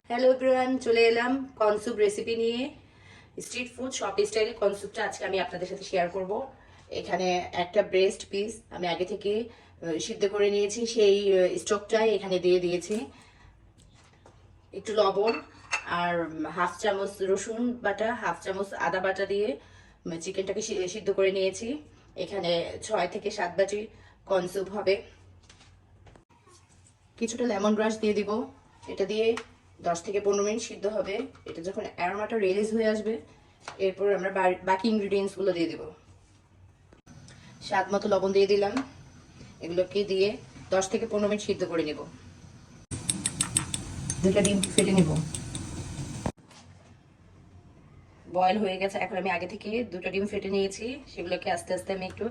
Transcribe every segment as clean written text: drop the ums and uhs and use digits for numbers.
Hello everyone, চলে এলাম corn soup recipe নিয়ে। স্ট্রিট ফুড শপ স্টাইলে কর্ন স্যুপটা আজকে আমি আপনাদের সাথে শেয়ার করব। এখানে একটা ব্রেস্ট পিস আমি আগে থেকে সিদ্ধ করে নিয়েছি, সেই স্টকটাই এখানে দিয়ে দিয়েছি। একটু লবণ আর হাফ চামচ রসুন বাটা, হাফ চামচ আদা বাটা দিয়ে চিকেনটাকে সিদ্ধ করে নিয়েছি। এখানে 6 থেকে 7 বাটি কর্ন স্যুপ হবে। কিছুটা লেমন গ্রাস দিয়ে দিব। এটা দিয়ে 10 থেকে 15 মিনিট সিদ্ধ হবে। এটা যখন অ্যারোমাটা রিলিজ হয়ে আসবে, এরপর আমরা বাকি ইনগ্রিডিয়েন্টসগুলো দিয়ে দিব। স্বাদ মতো লবণ দিয়ে দিলাম। এগুলোকে দিয়ে 10 থেকে 15 মিনিট সিদ্ধ করে নেব। দুটো ডিম ফেটে নেব। বয়েল হয়ে গেছে। এখন আমি আগে থেকে দুটো ডিম ফেটে নিয়েছি, সেগুলোকে আস্তে আস্তে আমি একটু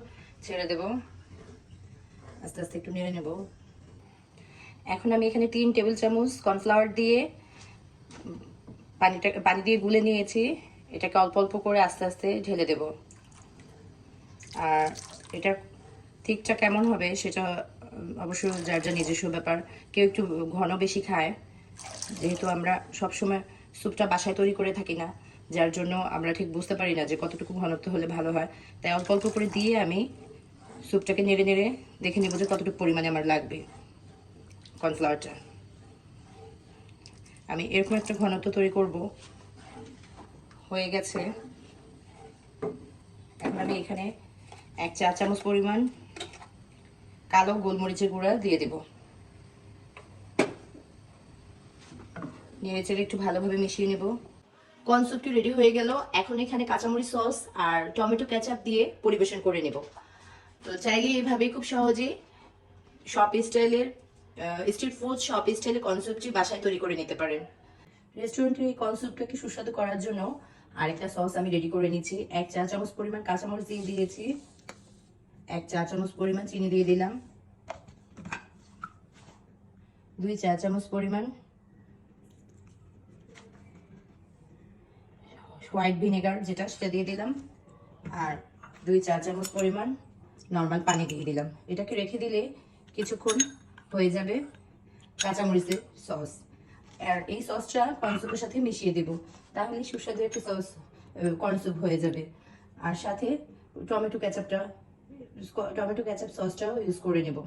ছেড়ে দেব। আস্তে আস্তে একটু নেড়ে নেব। এখন আমি এখানে 3 টেবিল চামচ কর্নফ্লাওয়ার দিয়ে পানি দিয়ে গুলে নিয়েছি। এটাকে অল্প অল্প করে আস্তে আস্তে ঢেলে দেব। আর এটা ঠিকটা কেমন হবে সেটা অবশ্য যার যা নিজস্ব ব্যাপার। কেউ একটু ঘন বেশি খায়, যেহেতু আমরা সবসময় স্যুপটা বাসায় তৈরি করে থাকি না, যার জন্য আমরা ঠিক বুঝতে পারি না যে কতটুকু ঘনত্ব হলে ভালো হয়। তাই অল্প অল্প করে দিয়ে আমি স্যুপটাকে নেড়ে নেড়ে দেখে নেব যে কতটুকু পরিমাণে আমার লাগবে কর্নফ্লাওয়ারটা। আমি এরকম একটা ঘনত্ব তৈরি করব। হয়ে গেছে। এখন আমি এখানে 1 চা চামচ পরিমাণ কালো গোলমরিচের গুঁড়া দিয়ে দেব। নেড়েচেড়ে একটু ভালোভাবে মিশিয়ে নেব। কর্ন স্যুপটি রেডি হয়ে গেল। এখন এখানে কাঁচামরিচ সস আর টমেটো কেচাপ দিয়ে পরিবেশন করে নেব। তো চাইলে এইভাবেই খুব সহজেই শপ স্টাইলের স্ট্রিট ফুড শপ স্টাইলে কর্ন স্যুপটি বাসায় তৈরি করে নিতে পারেন। রেস্টুরেন্টের এই কর্ন স্যুপটাকে সুস্বাদু করার জন্য আরেকটা সস আমি রেডি করে নিচ্ছি। 1 চা চামচ পরিমাণ কাঁচামরিচ দিয়ে দিয়েছি। 1 চা চামচ পরিমাণ চিনি দিয়ে দিলাম। 2 চা চামচ পরিমাণ হোয়াইট ভিনেগার যেটা সেটা দিয়ে দিলাম। আর 2 চা চামচ পরিমাণ নর্মাল পানি দিয়ে দিলাম। এটাকে রেখে দিলে কিছুক্ষণ হয়ে যাবে কাঁচামরিচের সস। আর এই সসটা কর্ন স্যুপের সাথে মিশিয়ে দেব, তাহলে সুস্বাদু একটা সস কর্ন স্যুপ হয়ে যাবে। আর সাথে টমেটো ক্যাচাপ সসটাও ইউজ করে নেব।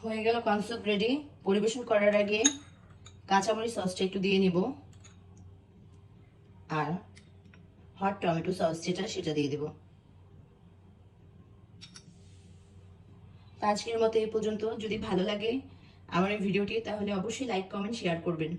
হয়ে গেল কর্ন স্যুপ রেডি। পরিবেশন করার আগে কাঁচামরিচ সসটা একটু দিয়ে নিব, আর হট টমেটো সস সেটা দিয়ে দেব। আজকের মতো এই পর্যন্ত। যদি ভালো লাগে আমার এই ভিডিওটি, তাহলে অবশ্যই লাইক, কমেন্ট, শেয়ার করবেন।